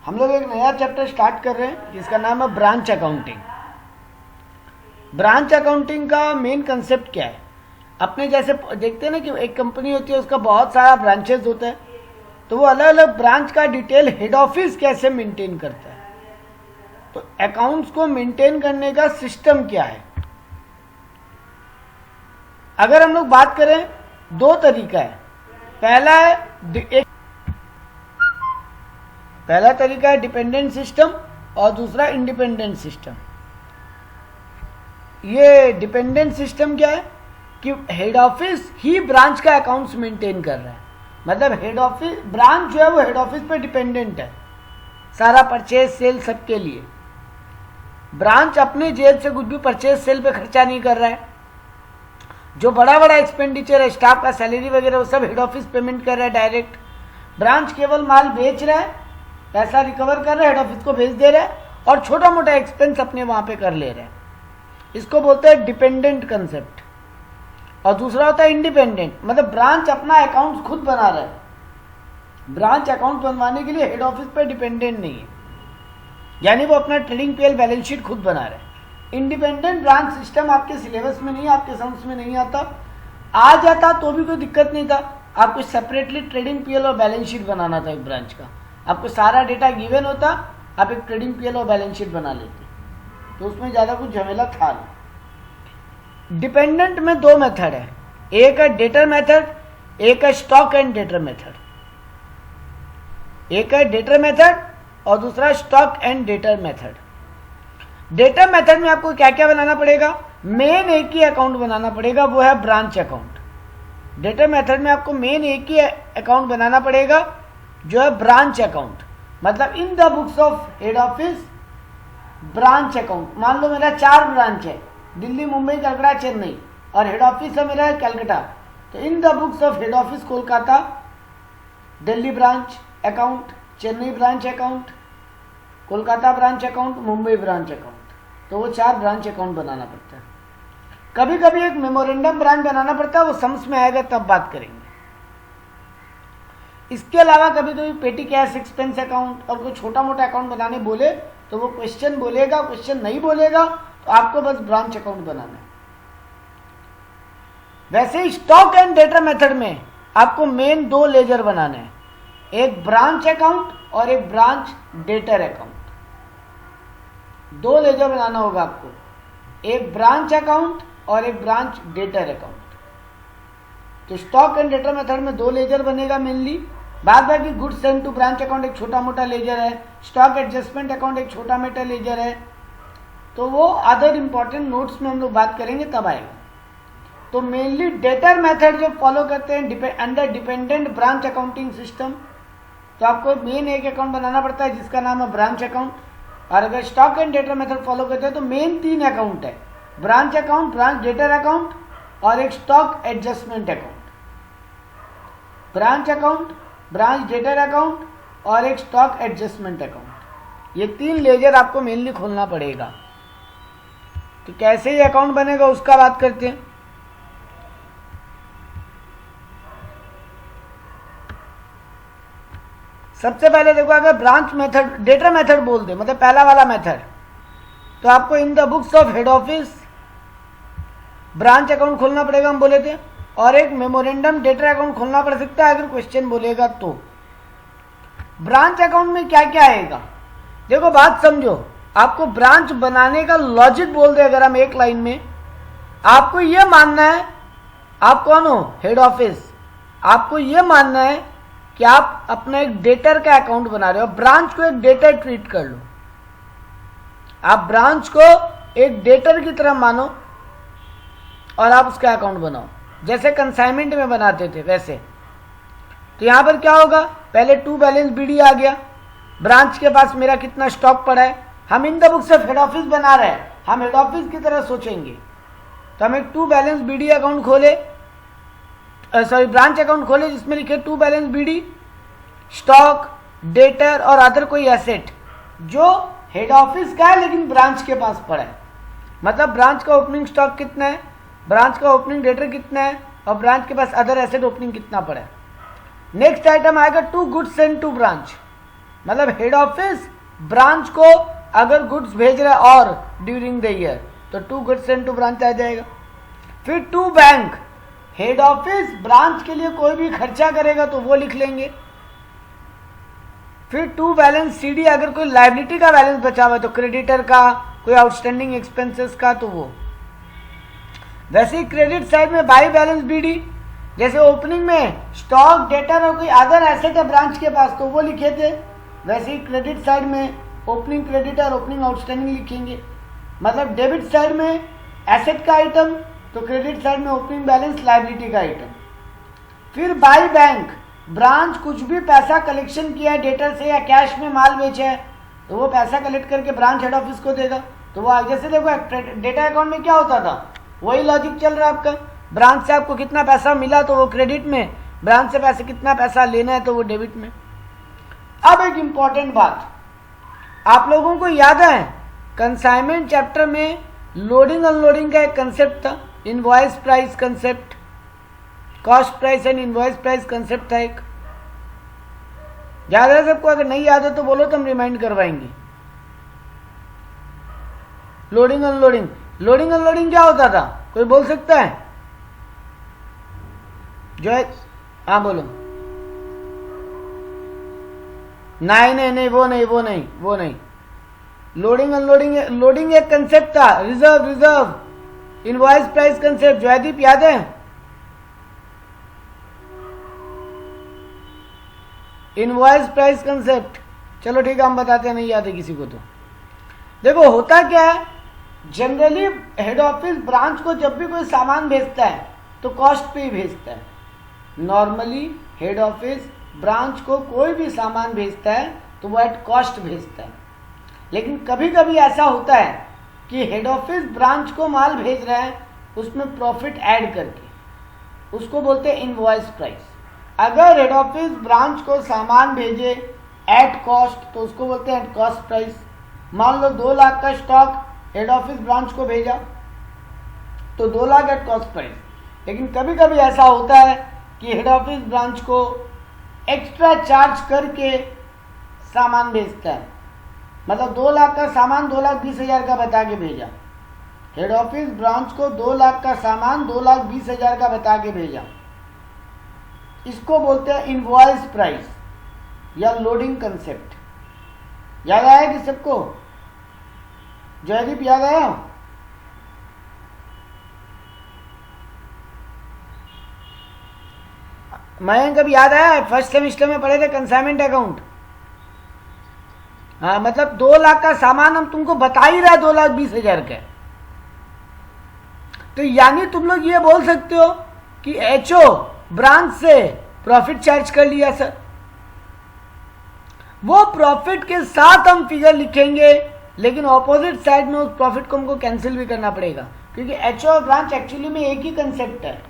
हम लोग एक नया चैप्टर स्टार्ट कर रहे हैं जिसका नाम है ब्रांच अकाउंटिंग। ब्रांच अकाउंटिंग का मेन कंसेप्ट क्या है? अपने जैसे देखते हैं ना कि एक कंपनी होती है, उसका बहुत सारा ब्रांचेस होता है, तो वो अलग अलग ब्रांच का डिटेल हेड ऑफिस कैसे मेंटेन करता है। तो अकाउंट्स को मेंटेन करने का सिस्टम क्या है? अगर हम लोग बात करें, दो तरीका है। पहला तरीका है डिपेंडेंट सिस्टम और दूसरा इंडिपेंडेंट सिस्टम। ये डिपेंडेंट सिस्टम क्या है कि हेड ऑफिस ही ब्रांच का अकाउंट्स मेंटेन कर रहा है। मतलब हेड ऑफिस, ब्रांच जो है वो हेड ऑफिस पे डिपेंडेंट है, सारा परचेज सेल सबके लिए। ब्रांच अपने जेब से कुछ भी परचेज सेल पे खर्चा नहीं कर रहा है। जो बड़ा बड़ा एक्सपेंडिचर है, स्टाफ का सैलरी वगैरह, वो सब हेड ऑफिस पेमेंट कर रहा है डायरेक्ट। ब्रांच केवल माल बेच रहा है, पैसा रिकवर कर रहा है, हेड ऑफिस को भेज दे रहा है और छोटा मोटा एक्सपेंस अपने वहां पे कर ले रहा है। इसको बोलते हैं डिपेंडेंट कंसेप्ट। और दूसरा होता है इंडिपेंडेंट, मतलब ब्रांच अपना अकाउंट खुद बना रहा है। ब्रांच अकाउंट बनवाने के लिए हेड ऑफिस पे डिपेंडेंट नहीं है, यानी वो अपना ट्रेडिंग पीएल बैलेंस शीट खुद बना रहा है। इंडिपेंडेंट ब्रांच सिस्टम आपके सिलेबस में नहीं, आपके समझ में नहीं आता। आ जाता तो भी कोई दिक्कत नहीं था, आपको सेपरेटली ट्रेडिंग पीएल और बैलेंस शीट बनाना था एक ब्रांच का। आपको सारा डेटा गिवन होता, आप एक ट्रेडिंग पीएल और बैलेंस शीट बना लेते, तो उसमें ज़्यादा कुछ झमेला था नहीं। डिपेंडेंट में दो मेथड है, एक है डेटर मेथड, एक है स्टॉक एंड डेटर मेथड। एक है डेटर मेथड और दूसरा stock and debtor method. Debtor method में आपको क्या क्या बनाना पड़ेगा? मेन एक ही अकाउंट बनाना पड़ेगा, वो है ब्रांच अकाउंट। डेटर मेथड में आपको मेन एक ही अकाउंट बनाना पड़ेगा, जो है ब्रांच अकाउंट। मतलब in the books of head office branch account. मान लो मेरा 4 ब्रांच है, दिल्ली, मुंबई, कलकत्ता, चेन्नई, और हेड ऑफिस है मेरा कलकत्ता। तो in the books of head office Kolkata Delhi branch account, Chennai branch account, Kolkata branch account, Mumbai branch account. तो वो 4 ब्रांच अकाउंट बनाना पड़ता है। कभी कभी एक मेमोरेंडम ब्रांच बनाना पड़ता है, वो समझ में आएगा तब बात करेंगे। इसके अलावा कभी कभी पेटी कैश एक्सपेंस अकाउंट और कोई छोटा मोटा अकाउंट बनाने बोले तो वो क्वेश्चन बोलेगा, क्वेश्चन नहीं बोलेगा तो आपको बस ब्रांच अकाउंट बनाना है। वैसे ही स्टॉक एंड डेटर मेथड में आपको मेन 2 लेजर बनाने हैं, एक ब्रांच अकाउंट और एक ब्रांच डेटर अकाउंट। 2 लेजर बनाना होगा आपको, एक ब्रांच अकाउंट और एक ब्रांच डेटर अकाउंट। तो स्टॉक एंड डेटर मेथड में 2 लेजर बनेगा मेनली। बाद बाकी goods send to branch account एक छोटा मोटा लेजर है, स्टॉक एडजस्टमेंट अकाउंट एक छोटा मोटा लेजर है। तो वो अदर इंपॉर्टेंट नोट्स में हम लोग बात करेंगे तब आएगा। तो मेनली डेटर मेथड जो फॉलो करते हैं under dependent branch accounting system, तो आपको मेन एक अकाउंट बनाना पड़ता है जिसका नाम है ब्रांच अकाउंट। और अगर stock and debtor method follow करते हैं तो मेन 3 अकाउंट है, branch account, branch debtor account और एक stock adjustment account. Branch account, branch debtor account और एक स्टॉक एडजस्टमेंट अकाउंट। ये 3 लेजर आपको मेनली खोलना पड़ेगा। तो कैसे ये अकाउंट बनेगा उसका बात करते हैं। सबसे पहले देखो, अगर ब्रांच मेथड, डेटर मेथड बोल दे, मतलब पहला वाला मेथड, तो आपको in the books of head office branch account खोलना पड़ेगा, हम बोले थे, और एक मेमोरेंडम डेटर अकाउंट खोलना पड़ सकता है अगर क्वेश्चन बोलेगा तो। ब्रांच अकाउंट में क्या क्या आएगा? देखो बात समझो, आपको ब्रांच बनाने का लॉजिक बोल दे अगर हम एक लाइन में, आपको यह मानना है, आप कौन हो? Head office. आपको यह मानना है कि आप अपना एक डेटर का अकाउंट बना रहे हो। ब्रांच को एक डेटर ट्रीट कर लो, आप ब्रांच को एक डेटर की तरह मानो और आप उसका अकाउंट बनाओ, जैसे कंसाइनमेंट में बनाते थे वैसे। तो यहां पर क्या होगा? पहले टू बैलेंस बीडी आ गया, ब्रांच के पास मेरा कितना स्टॉक पड़ा है। हम in the books of head office बना रहे हैं, हम हेड ऑफिस की तरह सोचेंगे। तो हम एक टू बैलेंस बीडी अकाउंट खोले, ब्रांच अकाउंट खोले जिसमें लिखे to balance BD, stock, debtor और अदर कोई एसेट जो हेड ऑफिस का है लेकिन ब्रांच के पास पड़ा है। मतलब ब्रांच का ओपनिंग स्टॉक कितना है, ब्रांच का ओपनिंग डेटर कितना है और ब्रांच के पास अदर एसेट ओपनिंग कितना पड़ा है। नेक्स्ट आइटम आएगा to goods send to branch. मतलब हेड ऑफिस ब्रांच को अगर गुड्स भेज रहा है और ड्यूरिंग द ईयर तो to goods sent to branch आ जाएगा। फिर to bank, head office branch के लिए कोई भी खर्चा करेगा तो वो लिख लेंगे। फिर टू बैलेंस सीडी, अगर कोई लायबिलिटी का बैलेंस बचा हुआ है तो क्रेडिटर का, कोई आउटस्टैंडिंग एक्सपेंसेस का तो वो। वैसे ही क्रेडिट साइड में बाई बैलेंस बीडी, जैसे ओपनिंग में स्टॉक, डेटर और कोई अदर एसेट है ब्रांच के पास तो वो लिखे थे, वैसे ही क्रेडिट साइड में ओपनिंग क्रेडिटर, ओपनिंग आउटस्टैंडिंग लिखेंगे। मतलब डेबिट साइड में एसेट का आइटम तो क्रेडिट साइड में ओपनिंग बैलेंस लायबिलिटी का आइटम। फिर बाई बैंक, ब्रांच कुछ भी पैसा कलेक्शन किया है डेटर से या कैश में माल बेचा है तो वो पैसा कलेक्ट करके ब्रांच हेड ऑफिस को देगा तो वो जैसे देखो डेटा अकाउंट में क्या होता था, वही लॉजिक चल रहा है आपका। ब्रांच से आपको कितना पैसा मिला तो वो क्रेडिट में, ब्रांच से पैसे कितना पैसा लेना है तो वो डेबिट में। अब एक इंपॉर्टेंट बात आप लोगों को याद है, कंसाइनमेंट चैप्टर में लोडिंग अनलोडिंग का एक कंसेप्ट था, invoice price concept, cost price and invoice price concept था एक, याद है सबको? अगर नहीं याद है तो बोलो तो हम रिमाइंड करवाएंगे। लोडिंग अनलोडिंग, लोडिंग अनलोडिंग क्या होता था, कोई बोल सकता है? जो है, हाँ बोलो। नहीं, वो नहीं। लोडिंग अनलोडिंग, लोडिंग एक कंसेप्ट था, reserve, invoice price concept, Jaideep याद है? इनवॉइस प्राइस कंसेप्ट, चलो ठीक है हम बताते हैं, नहीं याद है किसी को तो। देखो होता क्या है, जनरली हेड ऑफिस ब्रांच को जब भी कोई सामान भेजता है तो कॉस्ट पे ही भेजता है। नॉर्मली हेड ऑफिस ब्रांच को कोई भी सामान भेजता है तो वो एट कॉस्ट भेजता है। लेकिन कभी कभी ऐसा होता है कि हेड ऑफिस ब्रांच को माल भेज रहा है उसमें प्रॉफिट ऐड करके, उसको बोलते हैं इनवॉइस प्राइस। अगर हेड ऑफिस ब्रांच को सामान भेजे एट कॉस्ट तो उसको बोलते हैं एट कॉस्ट प्राइस। मान लो 2 लाख का स्टॉक हेड ऑफिस ब्रांच को भेजा तो 2 लाख एट कॉस्ट प्राइस। लेकिन कभी कभी ऐसा होता है कि हेड ऑफिस ब्रांच को एक्स्ट्रा चार्ज करके सामान भेजता है, मतलब 2 लाख का सामान 2,20,000 का बता के भेजा। हेड ऑफिस ब्रांच को 2 लाख का सामान 2,20,000 का बता के भेजा, इसको बोलते हैं इनवॉइस प्राइस या लोडिंग कंसेप्ट। याद आया कि सबको? जयदीप याद आया? मयंक कभी याद आया? फर्स्ट सेमिस्टर में पढ़े थे कंसाइनमेंट अकाउंट। हाँ, मतलब 2 लाख का सामान हम तुमको बता ही रहा 2,20,000 का, तो यानी तुम लोग ये बोल सकते हो कि एचओ ब्रांच से प्रॉफिट चार्ज कर लिया सर। वो प्रॉफिट के साथ हम फिगर लिखेंगे, लेकिन ऑपोजिट साइड में उस प्रॉफिट को हमको कैंसिल भी करना पड़ेगा, क्योंकि एचओ और ब्रांच एक्चुअली में एक ही कंसेप्ट है।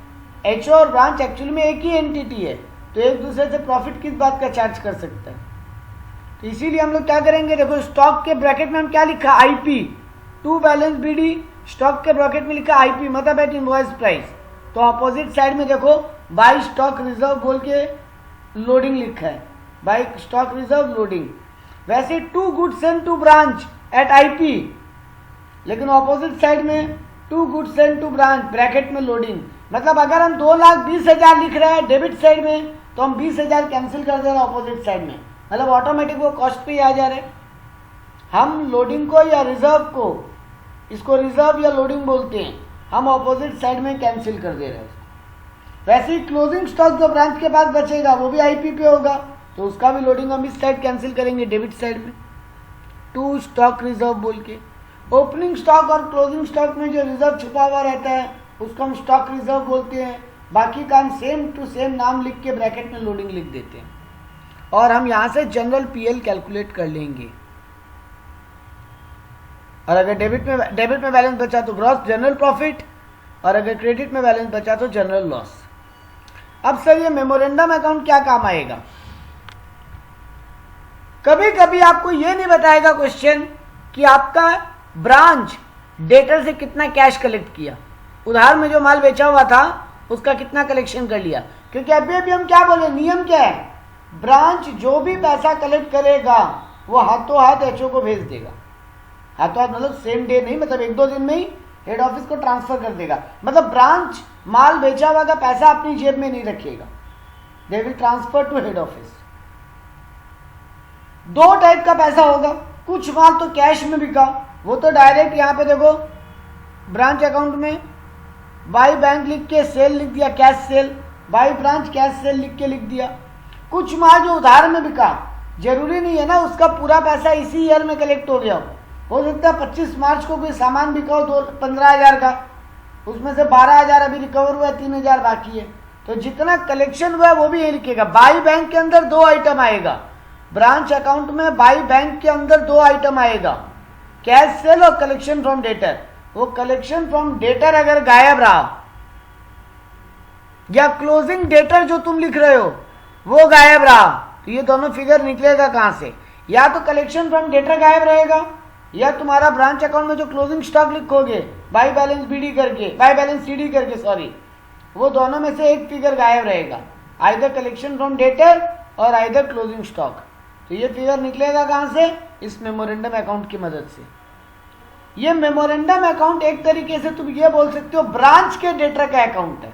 एचओ और ब्रांच एक्चुअली में एक ही एंटिटी है, तो एक दूसरे से प्रॉफिट किस बात का चार्ज कर सकता है। तो इसीलिए हम लोग क्या करेंगे, देखो स्टॉक के ब्रैकेट में हम क्या लिखा, IP, to balance BD, stock के ब्रैकेट में लिखा आईपी, मतलब एट इनवॉइस प्राइस। तो अपोजिट साइड में देखो बाई स्टॉक रिजर्व बोल के लोडिंग लिखा है, बाई स्टॉक रिजर्व लोडिंग। वैसे to goods sent to branch at IP, लेकिन ऑपोजिट साइड में to goods sent to branch bracket में लोडिंग। मतलब अगर हम 2,20,000 लिख रहे हैं डेबिट साइड में तो हम 20,000 कैंसिल कर दे रहे हैं ऑपोजिट साइड में, मतलब ऑटोमेटिक वो कॉस्ट पे ही आ जा रहे हैं। हम लोडिंग को या रिजर्व को, इसको रिजर्व या लोडिंग बोलते हैं, हम ऑपोजिट साइड में कैंसिल कर दे रहे हैं। वैसे ही क्लोजिंग स्टॉक जो ब्रांच के पास बचेगा वो भी आईपी पे होगा, तो उसका भी लोडिंग हम इस साइड कैंसिल करेंगे डेबिट साइड में, टू स्टॉक रिजर्व बोल के। ओपनिंग स्टॉक और क्लोजिंग स्टॉक में जो रिजर्व छुपा हुआ रहता है उसको हम स्टॉक रिजर्व बोलते हैं। बाकी का हम सेम टू सेम नाम लिख के ब्रैकेट में लोडिंग लिख देते हैं, और हम यहां से जनरल पीएल कैलकुलेट कर लेंगे। और अगर डेबिट में बैलेंस बचा तो ग्रॉस जनरल प्रॉफिट, और अगर क्रेडिट में बैलेंस बचा तो जनरल लॉस। अब सर ये मेमोरेंडम अकाउंट क्या काम आएगा? कभी कभी आपको ये नहीं बताएगा क्वेश्चन कि आपका ब्रांच डेटर से कितना कैश कलेक्ट किया, उधार में जो माल बेचा हुआ था उसका कितना कलेक्शन कर लिया। क्योंकि अभी हम क्या बोले, नियम क्या है, ब्रांच जो भी पैसा कलेक्ट करेगा वो हाथों हाथ एचओ को भेज देगा। हाथों हाथ मतलब सेम डे नहीं, मतलब 1-2 दिन में ही हेड ऑफिस को ट्रांसफर कर देगा। मतलब ब्रांच माल बेचा हुआ का पैसा अपनी जेब में नहीं रखेगा, they will transfer to head office. 2 type का पैसा होगा, कुछ माल तो कैश में बिका, वो तो डायरेक्ट यहाँ पे देखो ब्रांच अकाउंट में बाई बैंक लिख के सेल लिख दिया, cash cell, by branch cash cell लिख दिया। कुछ माल जो उधार में बिका, जरूरी नहीं है ना उसका पूरा पैसा इसी ईयर में कलेक्ट हो गया हो सकता है 25 मार्च को कोई सामान बिका हो 15,000 का, उसमें से 12,000 अभी रिकवर हुआ है, 3,000 बाकी है। तो जितना कलेक्शन हुआ है वो भी यही लिखेगा। बाई बैंक के अंदर 2 आइटम आएगा, ब्रांच अकाउंट में बाई बैंक के अंदर 2 आइटम आएगा, कैश सेल और कलेक्शन फ्रॉम डेटर। वो कलेक्शन फ्रॉम डेटर अगर गायब रहा या क्लोजिंग डेटर जो तुम लिख रहे हो वो गायब रहा, तो ये दोनों फिगर निकलेगा कहां से? या तो कलेक्शन फ्रॉम डेटर गायब रहेगा, या तुम्हारा ब्रांच अकाउंट में जो क्लोजिंग स्टॉक लिखोगे बाई बैलेंस बीडी करके, बाई बैलेंस सीडी करके सॉरी, वो दोनों में से एक फिगर गायब रहेगा, आइदर कलेक्शन फ्रॉम डेटर और आइदर क्लोजिंग स्टॉक। तो ये फिगर निकलेगा कहां से? इस मेमोरेंडम अकाउंट की मदद से। ये मेमोरेंडम अकाउंट एक तरीके से तुम ये बोल सकते हो ब्रांच के डेटर का अकाउंट है।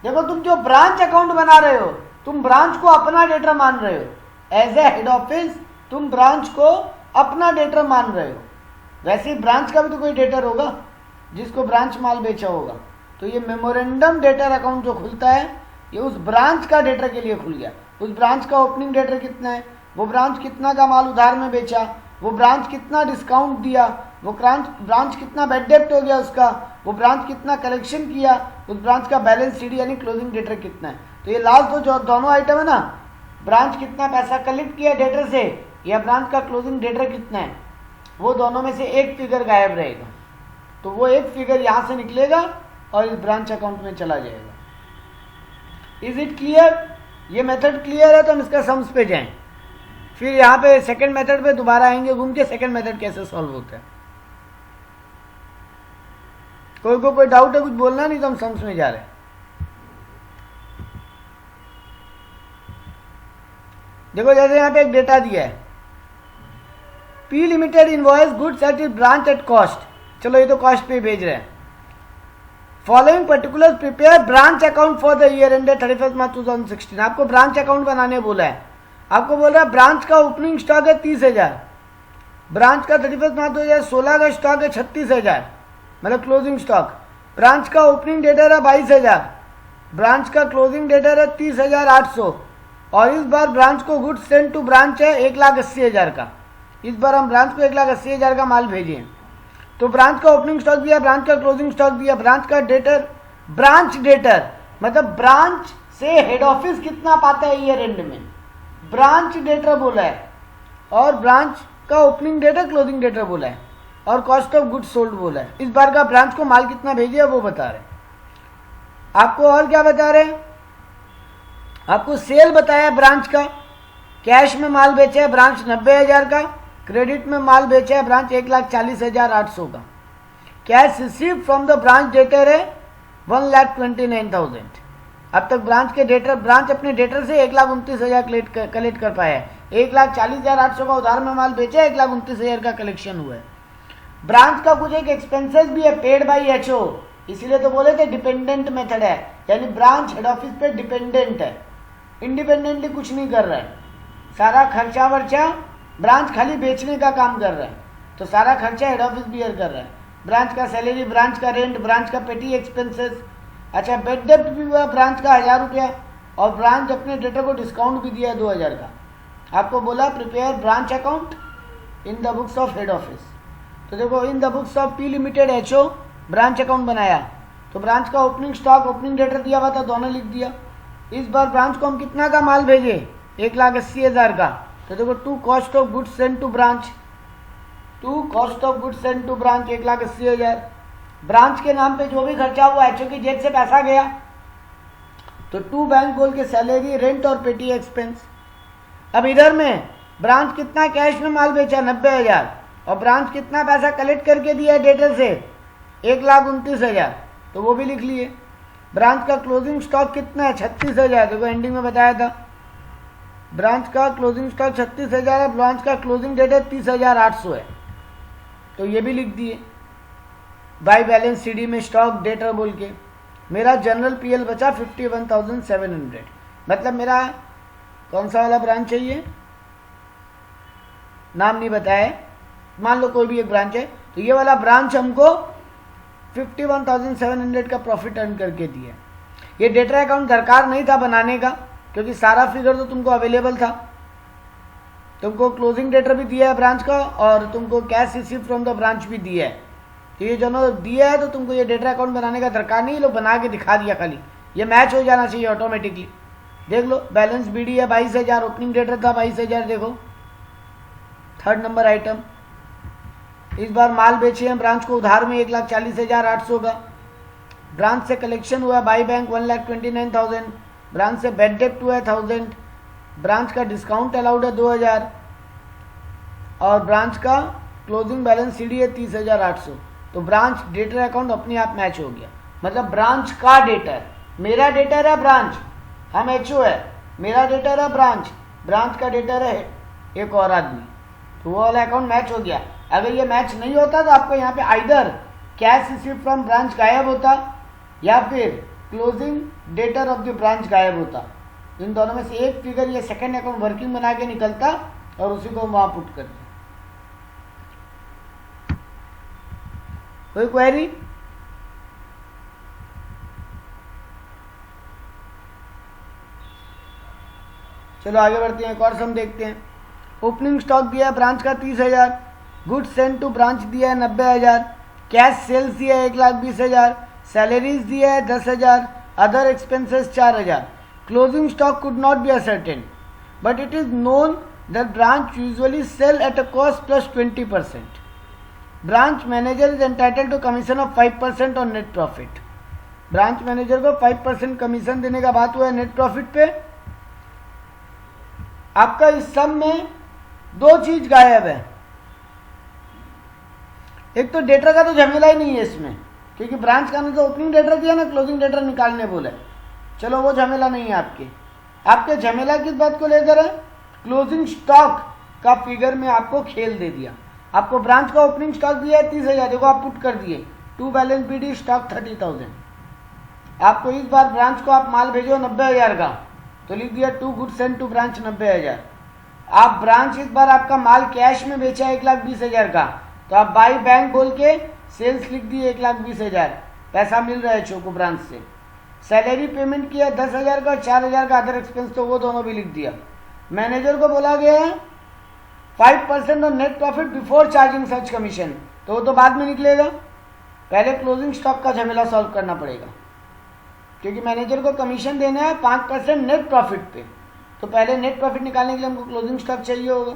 देखो तुम जो ब्रांच अकाउंट बना रहे हो, तुम ब्रांच को अपना डेटर मान रहे हो, एज ए हेड ऑफिस तुम ब्रांच को अपना डेटर मान रहे हो। वैसे ही ब्रांच का भी तो कोई डेटर होगा जिसको ब्रांच माल बेचा होगा। तो ये मेमोरेंडम डेटर अकाउंट जो खुलता है ये उस ब्रांच का डेटर के लिए खुल गया। उस ब्रांच का ओपनिंग डेटर कितना है, वो ब्रांच कितना का माल उधार में बेचा, वो ब्रांच कितना डिस्काउंट दिया, वो ब्रांच कितना बैड डेप्ट हो गया उसका, वो ब्रांच कितना कलेक्शन किया, उस ब्रांच का बैलेंस शीट यानी क्लोजिंग डेटर कितना है। तो ये लास्ट जो दोनों आइटम है ना, ब्रांच कितना पैसा कलेक्ट किया डेटर से या ब्रांच का क्लोजिंग डेटर कितना है, वो दोनों में से एक फिगर गायब रहेगा। तो वो एक फिगर यहां से निकलेगा और इस ब्रांच अकाउंट में चला जाएगा। Is it clear? ये मेथड क्लियर है तो हम इसका सम्स पे जाएं, फिर यहाँ पे सेकंड मेथड पे दोबारा आएंगे घूम के, सेकंड मेथड कैसे सॉल्व होता है। कोई डाउट है, कुछ बोलना नहीं तो हम सम्स में जा रहे हैं। देखो जैसे यहाँ पे एक डेटा दिया है, P limited invoice goods at branch at cost. चलो ये तो कॉस्ट पे भेज रहे हैं। Following particular prepare branch account for the year ended 31 मार्च 2016। आपको ब्रांच अकाउंट बनाने बोला है, आपको बोल रहा है ब्रांच का ओपनिंग स्टॉक है 30,000, ब्रांच का 31 मार्च 2016 का स्टॉक है 36,000 मतलब क्लोजिंग स्टॉक, ब्रांच का ओपनिंग डेटर है 22,000, ब्रांच का क्लोजिंग डेटर है 30,800 और इस बार ब्रांच को गुड्स सेंड टू ब्रांच है 1,80,000 का। इस बार हम ब्रांच को 1,80,000 का माल भेजें। तो ब्रांच का ओपनिंग स्टॉक दिया, ब्रांच का क्लोजिंग स्टॉक दिया, ब्रांच का डेटर, ब्रांच डेटर मतलब ब्रांच से हेड ऑफिस कितना पाता है ईयर एंड में, ब्रांच डेटर बोला है, और ब्रांच का ओपनिंग डेटर क्लोजिंग डेटर बोला है, और कॉस्ट ऑफ गुड्स सोल्ड बोला है। इस बार का ब्रांच को माल कितना भेजे वो बता रहे। आपको और क्या बता रहे? आपको सेल बताया ब्रांच का, कैश में माल बेचा है ब्रांच 90,000 का, क्रेडिट में माल बेचा है ब्रांच 1,40,800 का। Cash receive from the branch debtor है 1,29,000। अब तक ब्रांच के डेटर, ब्रांच अपने डेटर से 1,29,000 कलेक्ट कर पाया है। 1,40,800 का उधार में माल बेचा है, 1,29,000 का कलेक्शन हुआ है। ब्रांच का कुछ एक एक्सपेंसेस भी है पेड बाई एचओ, इसीलिए तो बोले थे डिपेंडेंट मेथड है, यानी ब्रांच हेड ऑफिस पे डिपेंडेंट है, इंडिपेंडेंटली कुछ नहीं कर रहा है। सारा खर्चा वर्चा ब्रांच खाली बेचने का काम कर रहा है, तो सारा खर्चा हेड ऑफिस बियर कर रहा है। ब्रांच का सैलरी, ब्रांच का रेंट, ब्रांच का पेटी एक्सपेंसेस, अच्छा बेड डेप्ट भी हुआ ब्रांच का 1,000 रुपया, और ब्रांच अपने डेटर को डिस्काउंट भी दिया 2,000 का। आपको बोला prepare branch account in the books of head office. तो देखो in the books of P limited HO branch account बनाया, तो ब्रांच का ओपनिंग स्टॉक, ओपनिंग डेटर दिया हुआ था, दोनों लिख दिया। इस बार ब्रांच को हम कितना का माल भेजे? 1,80,000 का। तो देखो to cost of goods send to branch, to cost of goods send to branch 1,80,000। Branch के नाम पे जो भी खर्चा हुआ एचओ की जेब से पैसा गया, तो टू बैंक बोल के सैलरी, रेंट और पेटी एक्सपेंस। अब इधर में ब्रांच कितना कैश में माल बेचा 90,000, और ब्रांच कितना पैसा कलेक्ट करके दिया डेटर से 1,29,000, तो वो भी लिख लिए। ब्रांच का क्लोजिंग स्टॉक कितना है 36,000, देखो एंडिंग में बताया था। ब्रांच का क्लोजिंग स्टॉक 36,000 है, ब्रांच का क्लोजिंग डेट है 30,800 है, तो ये भी लिख दिए बाई बैलेंस सीडी में स्टॉक डेटर बोल के। मेरा जनरल पीएल बचा 51,700, मतलब मेरा कौन सा वाला ब्रांच है, ये नाम नहीं बताया, मान लो कोई भी एक ब्रांच है, तो ये वाला ब्रांच हमको 51,700 का प्रॉफिट अर्न करके दिया। ये डेटा अकाउंट दरकार नहीं था बनाने का, क्योंकि सारा फिगर तो तुमको अवेलेबल था। तुमको क्लोजिंग डेटर भी दिया है ब्रांच का, और तुमको cash receive from the branch भी दिया है, तो ये दोनों दिया है, तो तुमको ये डेटा अकाउंट बनाने का दरकार नहीं, लोग बना के दिखा दिया खाली, ये मैच हो जाना चाहिए ऑटोमेटिकली। देख लो बैलेंस बीडी है 22,000, ओपनिंग डेटर था 22,000, देखो 3rd नंबर आइटम। इस बार माल बेचे हैं ब्रांच को उधार में 1,40,800 का। ब्रांच से कलेक्शन हुआ बाई बैंक 1,29,000, ब्रांच से बेड डेप्ट हुआ है 1000, ब्रांच का डिस्काउंट अलाउड है 2,000, और ब्रांच का क्लोजिंग बैलेंस सीडी है 30,800। तो ब्रांच डेटर अकाउंट अपने आप मैच हो गया। मतलब ब्रांच का डेटर, मेरा डेटर है ब्रांच, हम एचओ है, मेरा डेटर है ब्रांच, ब्रांच का डेटर है एक और आदमी, तो वो वाला अकाउंट मैच हो गया। अगर ये मैच नहीं होता तो आपको यहाँ पे either cash receive from branch गायब होता या फिर closing debtor of the branch गायब होता। इन दोनों में से एक फिगर ये सेकंड अकाउंट वर्किंग बना के निकलता और उसी को वहां पुट कर दिया। कोई क्वेरी? चलो आगे बढ़ते हैं, एक और सम देखते हैं। ओपनिंग स्टॉक दिया है ब्रांच का 30,000, गुड सेंड टू ब्रांच दिया है 90,000, कैश सेल्स दिया है 1,20,000, सैलरीज दिया है 10,000, other expenses 4,000। Closing stock could not be ascertain, but it is known that branch usually sell at a cost plus 20%. Branch manager is entitled to commission of 5% on net profit. Branch manager को 5% commission देने का बात हुआ है net profit पे। आपका इस सम में दो चीज गायब है। एक तो डेटा का तो झमेला ही नहीं है इसमें, क्योंकि ब्रांच का ने तो ओपनिंग डेटा दिया ना, क्लोजिंग डेटा निकालने बोला। चलो वो झमेला नहीं है आपके झमेला किस बात को लेकर है? क्लोजिंग स्टॉक का फिगर में आपको खेल दे दिया। आपको ब्रांच का ओपनिंग स्टॉक दिया है 30,000, देखो आप पुट कर दिए टू बैलेंस बीडी स्टॉक 30,000। आपको इस बार ब्रांच को आप माल भेजो 90,000 का, तो लिख दिया to good send to branch 90,000। आप ब्रांच इस बार आपका माल कैश में बेचा है 1,20,000 का, तो आप बाई बैंक बोल के सेल्स लिख दिए 1,20,000, पैसा मिल रहा है चोको ब्रांच से। सैलरी पेमेंट किया 10,000 का और 4,000 का अदर एक्सपेंस, तो वो दोनों भी लिख दिया। मैनेजर को बोला गया है 5% on net profit before charging such commission, तो वो तो बाद में निकलेगा, पहले क्लोजिंग स्टॉक का झमेला सॉल्व करना पड़ेगा, क्योंकि मैनेजर को कमीशन देना है 5% नेट प्रॉफिट पे, तो पहले नेट प्रॉफिट निकालने के लिए हमको क्लोजिंग स्टॉक चाहिए होगा।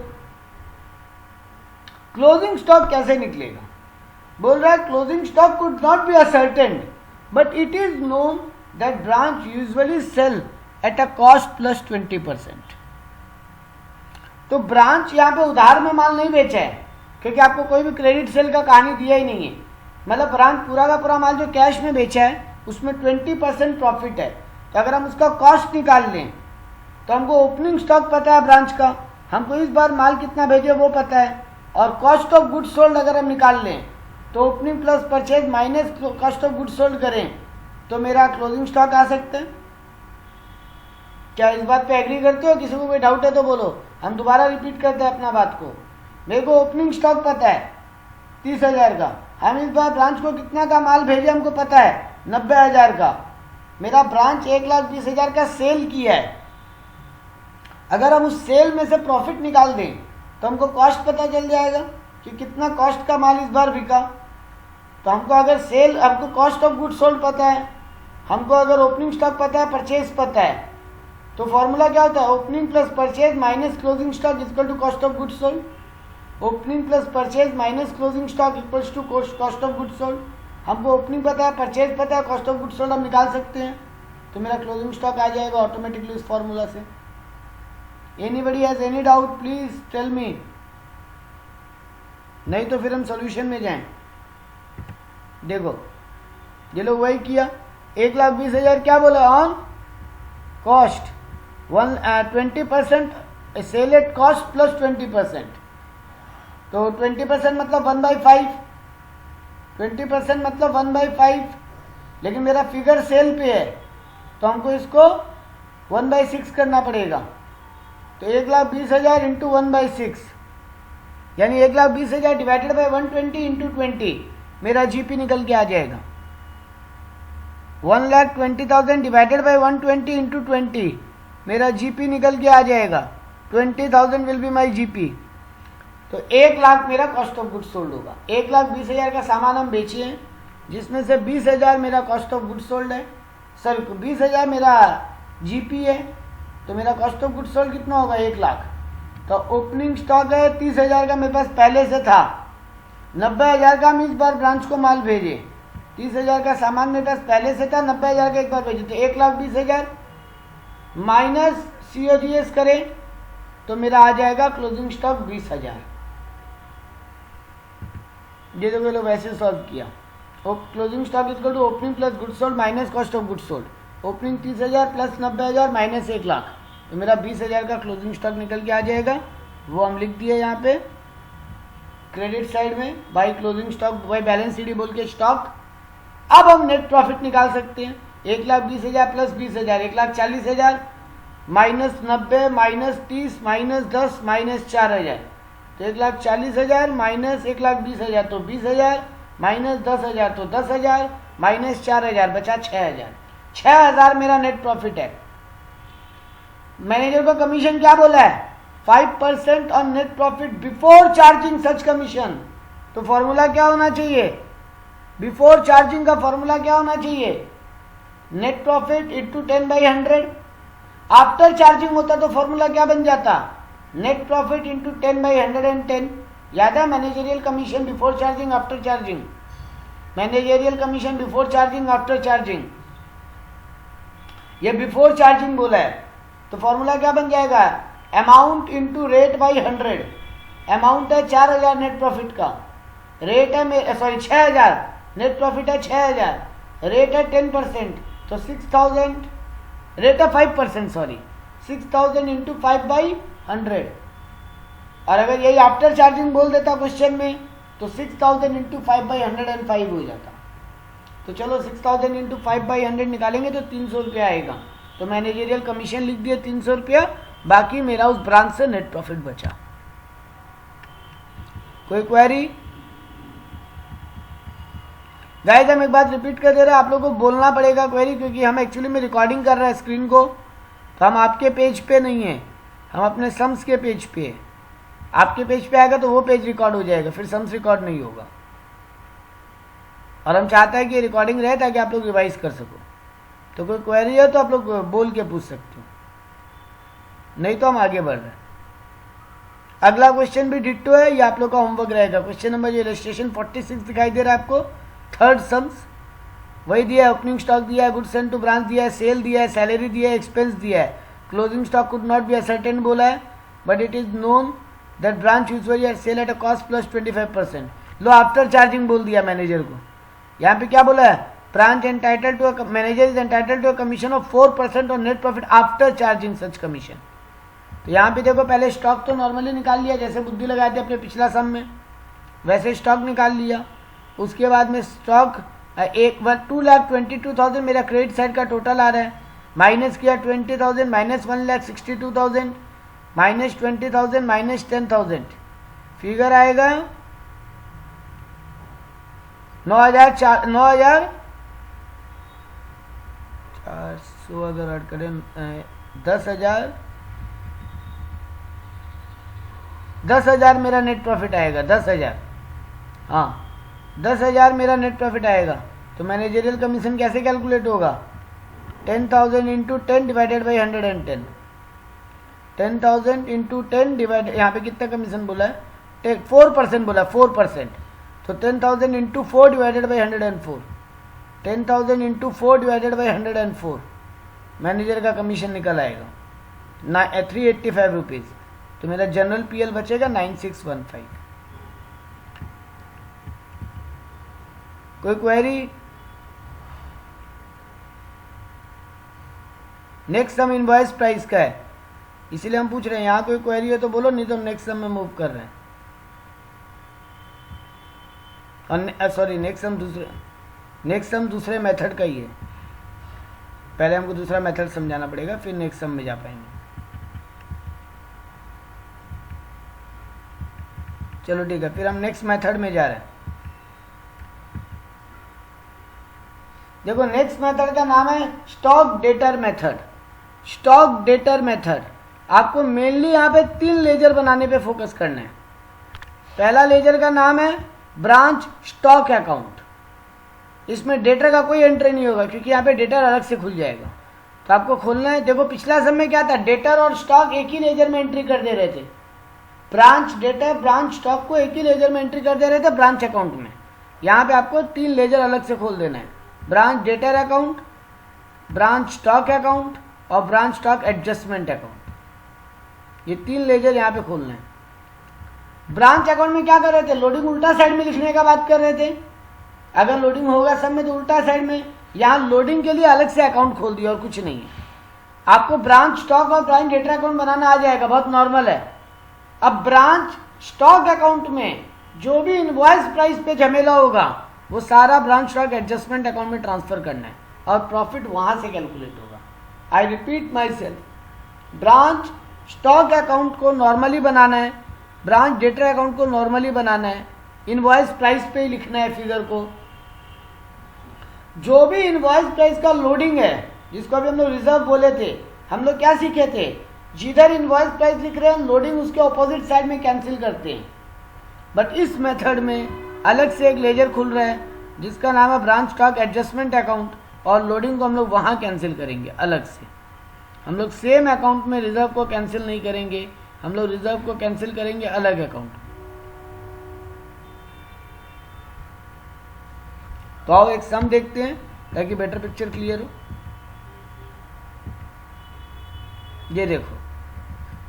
क्लोजिंग स्टॉक कैसे निकलेगा? बोल रहा है closing stock could not be ascertained, but it is known that branch usually sell at a cost plus 20%। तो ब्रांच यहाँ पे उधार में माल नहीं बेचा है, क्योंकि आपको कोई भी क्रेडिट सेल का कहानी दिया ही नहीं है। मतलब ब्रांच पूरा का पूरा माल जो कैश में बेचा है उसमें 20% प्रॉफिट है। तो अगर हम उसका कॉस्ट निकाल लें तो हमको ओपनिंग स्टॉक पता है ब्रांच का, हमको इस बार माल कितना भेजे वो पता है, और कॉस्ट ऑफ गुड्स सोल्ड अगर हम निकाल लें तो opening plus purchase minus cost of goods sold करें तो मेरा क्लोजिंग स्टॉक आ सकता है। क्या इस बात पे एग्री करते हो? किसी को कोई डाउट है तो बोलो, हम दोबारा रिपीट करते हैं अपना बात को। मेरे को ओपनिंग स्टॉक पता है 30,000 का, हम इस बार ब्रांच को कितना का माल भेजे हमको पता है 90,000 का। मेरा ब्रांच 1,20,000 का सेल किया है, अगर हम उस सेल में से प्रॉफिट निकाल दें तो हमको कॉस्ट पता चल जाएगा कि कितना कॉस्ट का माल इस बार बिका। तो हमको अगर सेल, हमको कॉस्ट ऑफ गुड्स सोल्ड पता है, हमको अगर ओपनिंग स्टॉक पता है, परचेज पता है, तो फॉर्मूला क्या होता है? Opening plus purchase minus closing stock equal to cost of goods sold. Opening plus purchase minus closing stock equals to cost of goods sold. हमको ओपनिंग पता है, परचेज पता है, कॉस्ट ऑफ गुड्स सोल्ड हम निकाल सकते हैं, तो मेरा क्लोजिंग स्टॉक आ जाएगा ऑटोमेटिकली इस फॉर्मूला से। Anybody has any doubt please tell me, नहीं तो फिर हम सॉल्यूशन में जाएं। देखो ये लोग वही किया, 1,20,000 क्या बोला on cost, 20% sell at cost plus 20%, तो 20% मतलब 1/5, 20% मतलब 1/5, लेकिन मेरा फिगर सेल पे है तो हमको इसको 1/6 करना पड़ेगा। तो 1,20,000 इंटू 1/6 यानी 1,20,000 डिवाइडेड बाई 120 इंटू 20 मेरा जीपी निकल के आ जाएगा। 1,20,000 डिवाइडेड बाई 120 इंटू 20 मेरा जीपी निकल के आ जाएगा। 20,000 विल बी माई जीपी। तो 1,00,000 मेरा कॉस्ट ऑफ गुड्स सोल्ड होगा। 1,20,000 का सामान हम बेचे हैं, जिसमें से 20,000 मेरा कॉस्ट ऑफ गुड्स सोल्ड है, सर 20,000 मेरा जीपी है, तो मेरा कॉस्ट ऑफ गुड्स सोल्ड कितना होगा 1,00,000। तो ओपनिंग स्टॉक है 30,000 का मेरे पास पहले से था, 90,000 का हम इस बार ब्रांच को माल भेजे, 30,000 का सामान मेरे पास पहले से था, 90,000 का एक बार भेजे, तो 1,20,000 माइनस COGS करें तो मेरा आ जाएगा क्लोजिंग स्टॉक 20,000। ये तो लोग वैसे सॉल्व किया। Closing stock equal to opening plus goods sold minus cost of goods sold. Opening 30,000 plus 90,000 minus 1,00,000, तो मेरा 20,000 का क्लोजिंग स्टॉक निकल के आ जाएगा। वो हम लिख दिए यहाँ पे क्रेडिट साइड में, by closing stock by balance sheet बोल के स्टॉक। अब हम नेट प्रॉफिट निकाल सकते हैं। 1,20,000 plus 20,000 1,40,000 minus 90 minus 30 minus 10 minus 4,000, तो 1,40,000 माइनस 1,20,000 तो 20,000 माइनस 10,000 तो 10,000 माइनस 4,000 बचा 6,000। 6,000 मेरा नेट प्रॉफिट है। मैनेजर को कमीशन क्या बोला है 5% on net profit before charging such commission. तो फॉर्मूला क्या होना चाहिए, बिफोर चार्जिंग का फॉर्मूला क्या होना चाहिए, net profit into 10/100। After charging होता तो फॉर्मूला क्या बन जाता, नेट प्रॉफिट इंटू 10/110। याद है managerial commission before charging after charging, managerial commission before charging after charging, ये बिफोर चार्जिंग बोला है। तो फॉर्मूला क्या बन जाएगा, amount into rate by 100। Amount है 4,000 नेट प्रॉफिट का, रेट है 6,000, नेट प्रॉफिट है 6,000, रेट है 10% तो 6,000, रेट है 5% सॉरी 6,000 इंटू 5/100। और अगर यही आफ्टर चार्जिंग बोल देता क्वेश्चन में तो 6,000 इंटू 5/105 हो जाता। तो चलो 6,000 इंटू 5/100 निकालेंगे तो 300 रुपया आएगा। तो मैनेजरियल कमीशन लिख दिए 300 रुपया, बाकी मेरा उस ब्रांच से नेट प्रॉफिट बचा। कोई क्वेरी? गाइस हम एक बात रिपीट कर दे रहे हैं, आप लोगों को बोलना पड़ेगा क्वेरी, क्योंकि हम एक्चुअली में रिकॉर्डिंग कर रहे हैं स्क्रीन को, तो हम आपके पेज पे नहीं है, हम अपने सम्स के पेज पे है। आपके पेज पे आएगा तो वो पेज रिकॉर्ड हो जाएगा, फिर सम्स रिकॉर्ड नहीं होगा। और हम चाहते हैं कि रिकॉर्डिंग रहे ताकि आप लोग रिवाइज कर सको। तो कोई क्वेरी है तो आप लोग बोल के पूछ सकते हो, नहीं तो हम आगे बढ़ रहे हैं। अगला क्वेश्चन भी डिट्टो है, ये आप लोग का होमवर्क रहेगा। क्वेश्चन नंबर जो इलस्ट्रेशन 46 दिखाई दे रहा है आपको, थर्ड सम्स वही दिया है, ओपनिंग स्टॉक दिया है, गुड्स सेंट टू ब्रांच दिया है, सेल दिया है, सैलरी दिया है, एक्सपेंस दिया है, closing stock could not be ascertain बोला है, but it is known that branch usually sell at a cost plus 25%। लो आफ्टर चार्जिंग बोल दिया मैनेजर को। यहाँ पे क्या बोला है, branch entitle to manager is entitle to a commission of 4% on net profit after charging such commission. तो यहाँ पे देखो पहले स्टॉक तो नॉर्मली निकाल लिया, जैसे बुद्धि लगाए थे अपने पिछला सम में वैसे स्टॉक निकाल लिया। उसके बाद में स्टॉक 2,22,000 मेरा क्रेडिट साइड का टोटल आ रहा है, माइनस किया 20,000 माइनस 1,62,000 माइनस 20,000 माइनस 10,000, फिगर आएगा 9,400 अगर ऐड करें 10,000 मेरा नेट प्रॉफिट आएगा। 10,000 हाँ 10,000 मेरा नेट प्रॉफिट आएगा। तो मैनेजरियल कमीशन कैसे कैलकुलेट होगा, 10,000 into 10 divided by 110, 10,000 into 10 divide, यहाँ पे कितना कमीशन बोला है 4% बोला, 4%, तो 10,000 into 4 divided by 104, 10,000 into 4 divided by 104 manager का कमीशन निकल आएगा 385 रुपीज़। तो मेरा जनरल पीएल बचेगा 9615। कोई क्वेरी? नेक्स्ट हम इनवॉइस प्राइस का है। इसीलिए हम पूछ रहे हैं, यहाँ कोई क्वेरी है तो बोलो, नहीं तो नेक्स्ट सम में मूव कर रहे हैं। और सॉरी नेक्स्ट सम दूसरे मेथड का ही है, पहले हमको दूसरा मेथड समझाना पड़ेगा, फिर नेक्स्ट सम में जा पाएंगे। चलो ठीक है, फिर हम नेक्स्ट मेथड में जा रहे हैं। देखो नेक्स्ट मेथड का नाम है stock debtor method. Stock debtor method आपको मेनली यहाँ पे 3 लेजर बनाने पे फोकस करना है। पहला लेजर का नाम है ब्रांच स्टॉक अकाउंट। इसमें डेटर का कोई एंट्री नहीं होगा क्योंकि यहाँ पे डेटर अलग से खुल जाएगा, तो आपको खोलना है। देखो पिछला समय क्या था, डेटर और स्टॉक एक ही लेजर में एंट्री कर दे रहे थे। ब्रांच डेटर ब्रांच स्टॉक को एक ही लेजर में एंट्री कर दे रहे थे ब्रांच अकाउंट में। यहाँ पे आपको 3 लेजर अलग से खोल देना है, branch debtor account, branch stock account और ब्रांच स्टॉक एडजस्टमेंट अकाउंट। ये 3 लेजर यहाँ पे खोलना है। ब्रांच अकाउंट में क्या कर रहे थे, लोडिंग उल्टा साइड में लिखने का बात कर रहे थे। अगर लोडिंग होगा सब में तो उल्टा साइड में, यहाँ लोडिंग के लिए अलग से अकाउंट खोल दिया और कुछ नहीं है। आपको ब्रांच स्टॉक और ब्रांच डेटर अकाउंट बनाना आ जाएगा, बहुत नॉर्मल है। अब ब्रांच स्टॉक अकाउंट में जो भी इनवॉइस प्राइस पे झमेला होगा वो सारा ब्रांच स्टॉक एडजस्टमेंट अकाउंट में ट्रांसफर करना है और प्रॉफिट वहां से कैलकुलेट होगा। I repeat my self, branch stock account को नॉर्मली बनाना है, ब्रांच डेटर अकाउंट को नॉर्मली बनाना है, इनवॉइस प्राइस पे ही लिखना है फिगर को। जो भी इनवॉइस प्राइस का लोडिंग है, जिसको अभी हम लोग रिजर्व बोले थे, हम लोग क्या सीखे थे, जिधर इनवॉइस प्राइस लिख रहे हैं लोडिंग उसके ऑपोजिट साइड में कैंसिल करते हैं। बट इस मेथड में अलग से एक लेजर खुल रहा है जिसका नाम है ब्रांच स्टॉक एडजस्टमेंट अकाउंट, और लोडिंग को हम लोग वहां कैंसिल करेंगे अलग से। हम लोग सेम अकाउंट में रिजर्व को कैंसिल नहीं करेंगे, हम लोग रिजर्व को कैंसिल करेंगे अलग अकाउंट। तो आओ एक सम देखते हैं ताकि बेटर पिक्चर क्लियर हो। ये देखो,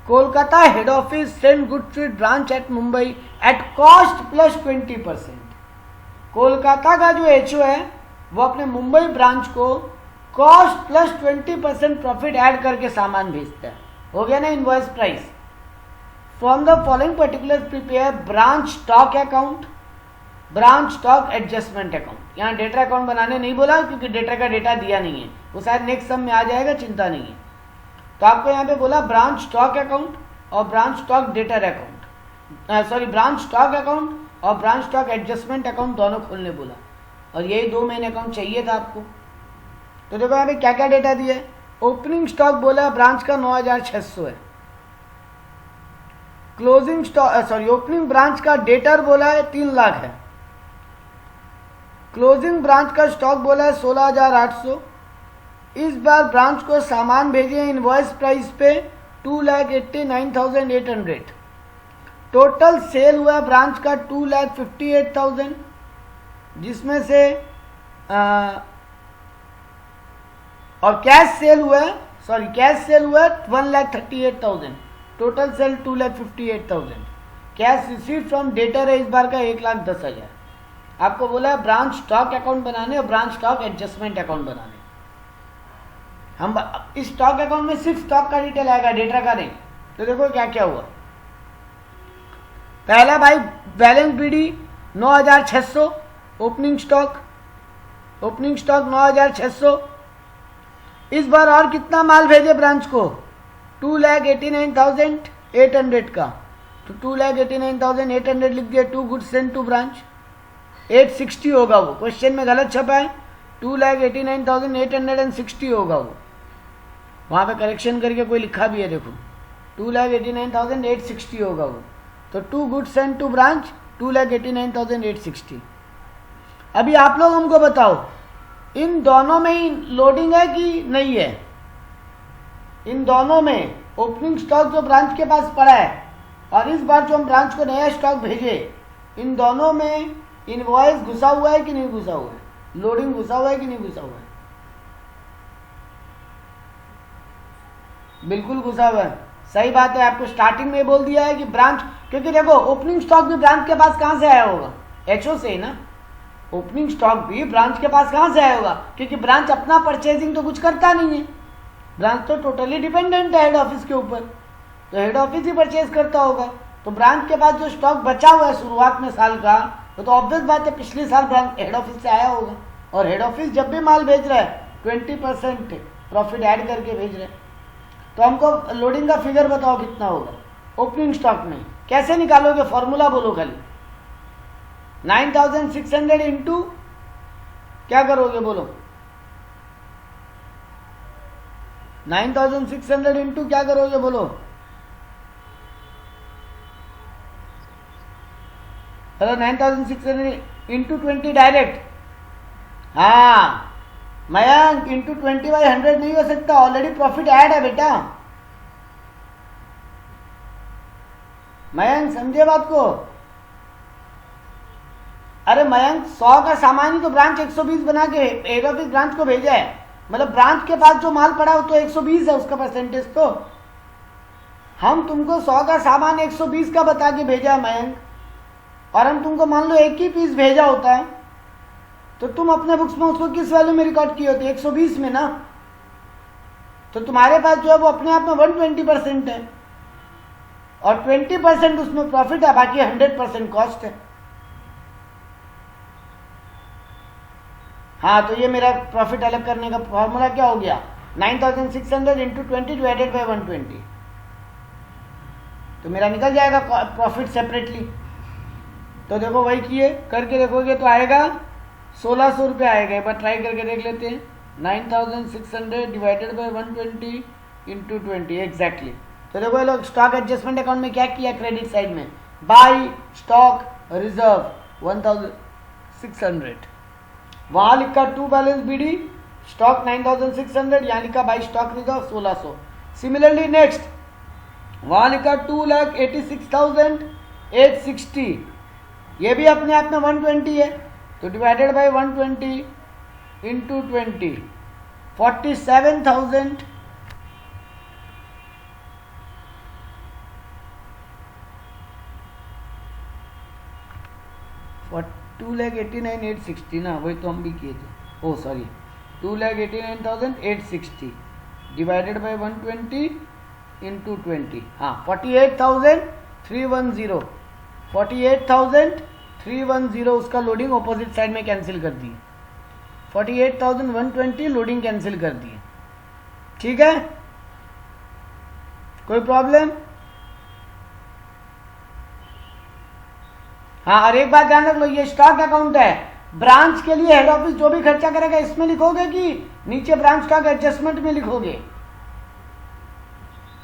Kolkata head office send goods to branch at Mumbai at cost plus 20%। Kolkata का जो एचओ है वो अपने मुंबई ब्रांच को कॉस्ट प्लस 20% प्रॉफिट ऐड करके सामान भेजता है। हो गया ना invoice price. From the following particular prepare branch stock account, branch stock adjustment account. यहाँ डेटा अकाउंट बनाने नहीं बोला क्योंकि डेटा का डेटा दिया नहीं है, वो शायद नेक्स्ट सम में आ जाएगा, चिंता नहीं है। तो आपको यहाँ पे बोला ब्रांच स्टॉक अकाउंट और branch stock debtor account, sorry branch stock account और ब्रांच स्टॉक एडजस्टमेंट अकाउंट दोनों खोलने बोला, और यही 2 मेन अकाउंट चाहिए था आपको। तो देखो यहाँ पे क्या क्या डेटा दिया है। ओपनिंग स्टॉक बोला ब्रांच का 9600 है, closing stock sorry opening branch का डेटर बोला है 3 लाख है, क्लोजिंग ब्रांच का स्टॉक बोला है 16800। इस बार ब्रांच को सामान भेजे इनवॉइस प्राइस पे 2,89,800। टोटल सेल हुआ ब्रांच का 2,58,000, जिसमें से और कैश सेल हुआ है 1,38,000। Total sale 2,58,000। Cash receive from debtor है इस बार का 1,10,000। आपको बोला है ब्रांच स्टॉक अकाउंट बनाने और ब्रांच स्टॉक एडजस्टमेंट अकाउंट बनाने। हम इस स्टॉक अकाउंट में सिर्फ स्टॉक का डिटेल आएगा, डेटा का नहीं। तो देखो क्या क्या हुआ। पहला भाई बैलेंस बीडी 9,600, ओपनिंग स्टॉक 9,600। इस बार और कितना माल भेजे ब्रांच को, 2,89,800 का, तो 2,89,800 लिख दिया। 2 गुड्स सेंड टू ब्रांच 860 होगा, वो क्वेश्चन में गलत छपा है, 2,89,860 होगा वो, वहां पे करेक्शन करके कोई लिखा भी है, देखो 2,89,860 होगा वो। तो 2 गुड्स सेंड टू ब्रांच 2,89,860। अभी आप लोग हमको बताओ इन दोनों में ही लोडिंग है कि नहीं है। इन दोनों में ओपनिंग स्टॉक जो ब्रांच के पास पड़ा है और इस बार जो हम ब्रांच को नया स्टॉक भेजे, इन दोनों में इनवॉइस घुसा हुआ है कि नहीं घुसा हुआ है, लोडिंग घुसा हुआ है कि नहीं घुसा हुआ है। बिल्कुल घुसा हुआ है, सही बात है। आपको स्टार्टिंग में बोल दिया है कि ब्रांच, क्योंकि देखो ओपनिंग स्टॉक भी ब्रांच के पास कहां से आया होगा, एचओ से ही ना। ओपनिंग स्टॉक भी ब्रांच के पास कहां से आया होगा, क्योंकि ब्रांच अपना परचेजिंग तो कुछ करता नहीं है, ब्रांच तो टोटली डिपेंडेंट है हेड ऑफिस के ऊपर। तो हेड ऑफिस ही परचेज करता होगा। तो ब्रांच के पास जो स्टॉक बचा हुआ है शुरुआत में साल का, तो ऑब्वियस बात है पिछले साल ब्रांच हेड ऑफिस से आया होगा। और हेड ऑफिस जब भी माल भेज रहा है 20% प्रॉफिट ऐड करके भेज रहे हैं। तो हमको लोडिंग का फिगर बताओ कितना होगा ओपनिंग स्टॉक में। कैसे निकालोगे, फॉर्मूला बोलो खाली। 9600 इंटू क्या करोगे बोलो, 9600 इंटू क्या करोगे बोलो। Hello 9600 into 20 direct. हाँ मयंक, इंटू 20/100 नहीं हो सकता, ऑलरेडी प्रॉफिट ऐड है बेटा। मयंक समझे बात को। अरे मयंक 100 का सामान ही तो ब्रांच 120 बना के हेड ऑफिस ब्रांच को भेजा है। मतलब ब्रांच के पास जो माल पड़ा हो तो 120 है उसका परसेंटेज। तो हम तुमको 100 का सामान 120 का बता के भेजा है मयंक, और हम तुमको मान लो एक ही पीस भेजा होता है, तो तुम अपने बुक्स में उसको किस वैल्यू में रिकॉर्ड किए होते, 120 में ना। तो तुम्हारे पास जो है वो अपने आप में 120% है, और 20% उसमें प्रॉफिट है, बाकी 100% कॉस्ट है। हाँ तो ये मेरा प्रॉफिट अलग करने का फॉर्मूला क्या हो गया, 9600 इंटू 20 डिवाइडेड बाई 120। तो मेरा निकल जाएगा प्रॉफिट सेपरेटली। तो देखो वही किए करके देखोगे तो आएगा 1600 रुपये आएगा। एक बार ट्राई करके देख लेते हैं। 9600 डिवाइडेड बाई 120 इंटू 20 एग्जैक्टली। तो देखो ये लोग स्टॉक एडजस्टमेंट अकाउंट में क्या किया, क्रेडिट साइड में बाई स्टॉक रिजर्व 1600, वहां लिखा टू बैलेंस बीडी स्टॉक 9600, यहाँ लिखा by stock reserve 1600। Similarly next वहां लिखा 2,86,860, ये भी अपने आप में 120 है। तो डिवाइडेड बाई 120 इंटू 20 47,000 2,89,860 ना, वही तो हम भी किए थे। ओ सॉरी 2,89,860 डिवाइडेड बाई 120 इंटू 20, हाँ 48,310 48,310 उसका लोडिंग ऑपोजिट साइड में कैंसिल कर दिए। 48,120 लोडिंग कैंसिल कर दिए। ठीक है, कोई प्रॉब्लम? हाँ और एक बात ध्यान रख लो, ये स्टॉक अकाउंट है। ब्रांच के लिए हेड ऑफिस जो भी खर्चा करेगा इसमें लिखोगे कि नीचे ब्रांच स्टॉक एडजस्टमेंट में लिखोगे?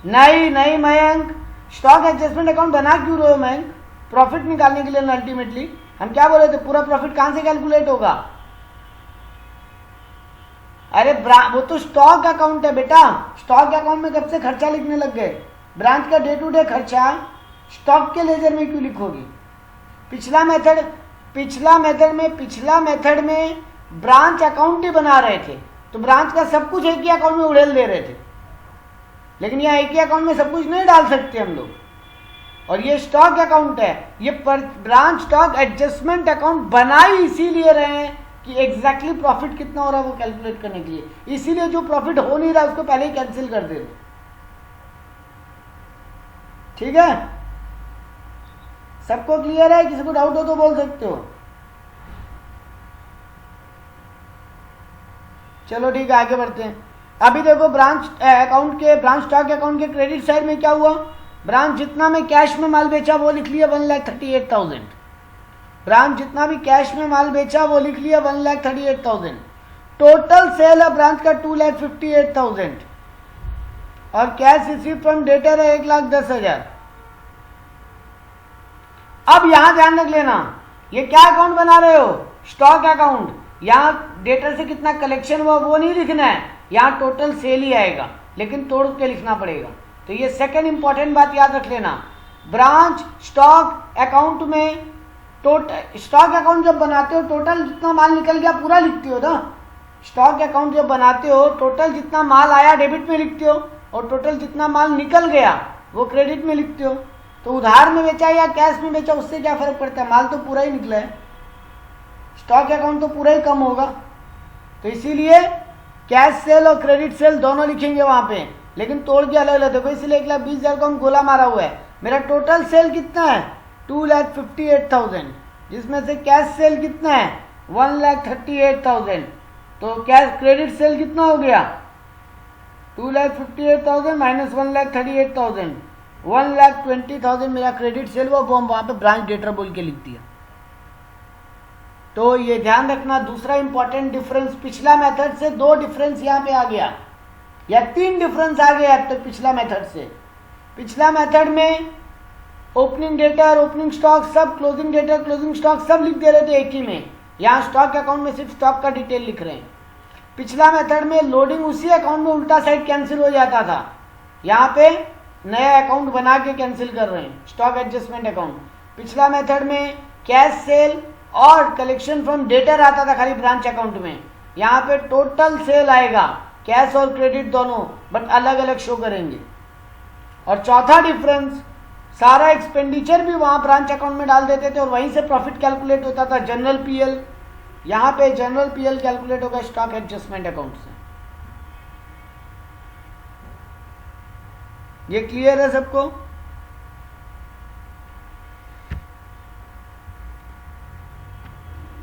नहीं नहीं मयंक, स्टॉक एडजस्टमेंट अकाउंट बना क्यों रहे हो मयंक? प्रॉफिट निकालने के लिए ना। अल्टीमेटली हम क्या बोले थे, पूरा प्रॉफिट कहां से कैलकुलेट होगा? अरे वो तो स्टॉक अकाउंट है बेटा। स्टॉक अकाउंट में कब से खर्चा लिखने लग गए? ब्रांच का डे टू डे खर्चा स्टॉक के लेजर में क्यों लिखोगे? पिछला मेथड में ब्रांच अकाउंट ही बना रहे थे, तो ब्रांच का सब कुछ एक ही अकाउंट में उड़ेल दे रहे थे। लेकिन यहाँ एक ही अकाउंट में सब कुछ नहीं डाल सकते हम लोग। और ये स्टॉक अकाउंट है, ये ब्रांच स्टॉक एडजस्टमेंट अकाउंट बना ही इसीलिए रहे हैं कि एग्जैक्टली प्रॉफिट कितना हो रहा है वो कैलकुलेट करने के लिए। इसीलिए जो प्रॉफिट हो नहीं रहा उसको पहले ही कैंसिल कर दे रहे। ठीक है, सबको क्लियर है? किसी को डाउट हो तो बोल सकते हो। चलो ठीक है, आगे बढ़ते हैं। अभी देखो ब्रांच स्टॉक अकाउंट के क्रेडिट साइड में क्या हुआ, ब्रांच जितना में कैश में माल बेचा वो लिख लिया 1,38,000। ब्रांच जितना भी कैश में माल बेचा वो लिख लिया 1,38,000। टोटल सेल है ब्रांच का 2,58,000 और कैश रिसीव फ्रॉम डेटर है 1,10,000। अब यहां ध्यान रख लेना, ये क्या अकाउंट बना रहे हो? Stock account. यहां डेटर से कितना कलेक्शन हुआ वो नहीं लिखना है, यहां टोटल सेल ही आएगा, लेकिन तोड़ के लिखना पड़ेगा। तो ये सेकंड इंपॉर्टेंट बात याद रख लेना। ब्रांच स्टॉक अकाउंट में टोटल स्टॉक अकाउंट जब बनाते हो टोटल जितना माल निकल गया पूरा लिखते हो ना। स्टॉक अकाउंट जब बनाते हो टोटल जितना माल आया डेबिट में लिखते हो और टोटल जितना माल निकल गया वो क्रेडिट में लिखते हो। तो उधार में बेचा या कैश में बेचा उससे क्या फर्क पड़ता है, माल तो पूरा ही निकला है। स्टॉक अकाउंट तो पूरा ही कम होगा। तो इसीलिए कैश सेल और क्रेडिट सेल दोनों लिखेंगे वहां पे। लेकिन तोड़ के अलग अलग। देखो इसलिए 1,20,000 को हम गोला मारा हुआ है। मेरा टोटल सेल कितना है 2,58,000, जिसमें से कैश सेल कितना है 1,38,000। तो कैश क्रेडिट सेल कितना हो गया 2,58,000 माइनस 1,38,000, 1,20,000 मेरा क्रेडिट सेल हुआ। वो हम वहां पे ब्रांच डेटर बोल के लिख दिया। तो ये ध्यान रखना। दूसरा इंपॉर्टेंट डिफरेंस, पिछला मेथड से 2 डिफरेंस यहाँ पे आ गया या 3 डिफरेंस आ गया अब तक पिछला मेथड से। पिछला मेथड में ओपनिंग डेटर, ओपनिंग स्टॉक सब, क्लोजिंग डेटर, क्लोजिंग स्टॉक सब लिख दे रहे थे एक ही में। यहाँ स्टॉक अकाउंट में सिर्फ स्टॉक का डिटेल लिख रहे हैं। पिछला मेथड में लोडिंग उसी अकाउंट में उल्टा साइड कैंसिल हो जाता था, यहाँ पे नया अकाउंट बना के कैंसिल कर रहे हैं, स्टॉक एडजस्टमेंट अकाउंट। पिछला मेथड में कैश सेल और कलेक्शन फ्रॉम डेटर आता था खाली ब्रांच अकाउंट में, यहाँ पे टोटल सेल आएगा, कैश और क्रेडिट दोनों, बट अलग अलग शो करेंगे। और चौथा डिफरेंस, सारा एक्सपेंडिचर भी वहां ब्रांच अकाउंट में डाल देते थे और वहीं से प्रॉफिट कैलकुलेट होता था जनरल पीएल। यहाँ पे जनरल पीएल कैलकुलेट होगा स्टॉक एडजस्टमेंट अकाउंट से। ये क्लियर है सबको?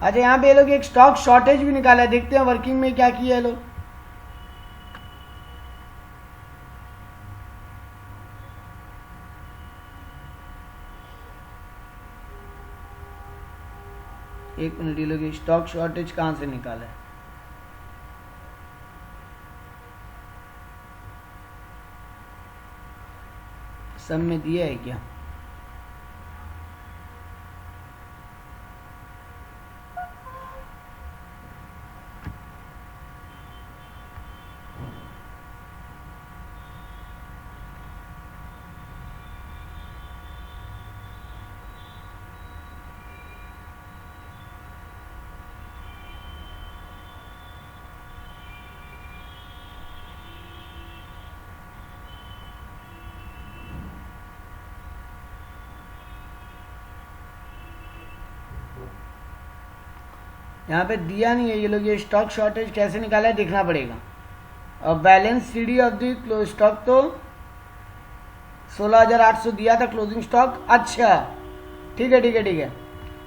अच्छा, यहाँ पे ये लोग एक स्टॉक शॉर्टेज भी निकाला है, देखते हैं वर्किंग में क्या किया है लोग। एक मिनट, ये लोग स्टॉक शॉर्टेज कहां से निकाला है? सब में दिया है क्या? यहाँ पे दिया नहीं है ये लोग। ये स्टॉक शॉर्टेज कैसे निकाला है देखना पड़ेगा। और balance CD of the close stock तो 16,800 दिया था क्लोजिंग स्टॉक। अच्छा ठीक है ठीक है ठीक है।